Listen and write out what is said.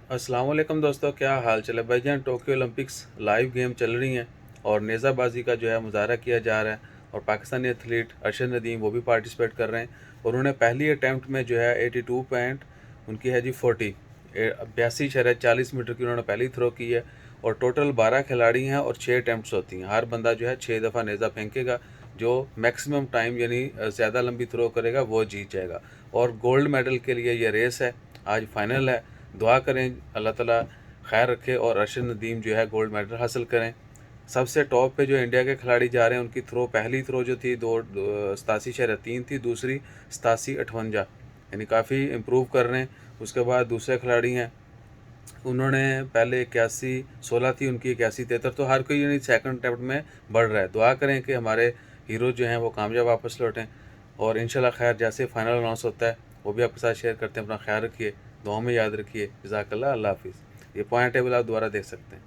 अस्सलाम वालेकुम दोस्तों, क्या हाल चाल है भाईजान। टोक्यो ओलंपिक्स लाइव गेम चल रही हैं और नेज़ाबाजी का जो है मुजाहरा किया जा रहा है और पाकिस्तानी एथलीट अरशद नदीम वो भी पार्टिसिपेट कर रहे हैं और उन्होंने पहली अटैम्प्ट में जो है 82 पॉइंट उनकी है जी 40 82.40 मीटर की उन्होंने पहली थ्रो की है। और टोटल 12 खिलाड़ी हैं और 6 अटैम्प्ट्स होती हैं। हर बंदा जो है 6 दफ़ा नेज़ा फेंकेगा। जो मैक्सिमम टाइम यानी ज़्यादा लंबी थ्रो करेगा वो जीत जाएगा। और गोल्ड मेडल के लिए ये रेस है, आज फाइनल है। दुआ करें अल्लाह ताला खैर रखे और अरशद नदीम जो है गोल्ड मेडल हासिल करें। सबसे टॉप पे जो इंडिया के खिलाड़ी जा रहे हैं उनकी थ्रो, पहली थ्रो जो थी 87.3 थी, दूसरी 87.58, यानी काफ़ी इम्प्रूव कर रहे हैं। उसके बाद दूसरे खिलाड़ी हैं, उन्होंने पहले 81.16 थी उनकी, 81.73, तो हर कोई यानी सेकंड अटैम्प्ट में बढ़ रहा है। दुआ करें कि हमारे हीरो जो हैं वो कामयाब वापस लौटें और इंशाल्लाह खैर जैसे फाइनल अनाउंस होता है वो भी आपके साथ शेयर करते हैं। अपना ख्याल रखिए, दुआ में याद रखिए। जज़ाकल्लाह, अल्लाह हाफिज़। ये पॉइंट टेबल आप दोबारा देख सकते हैं।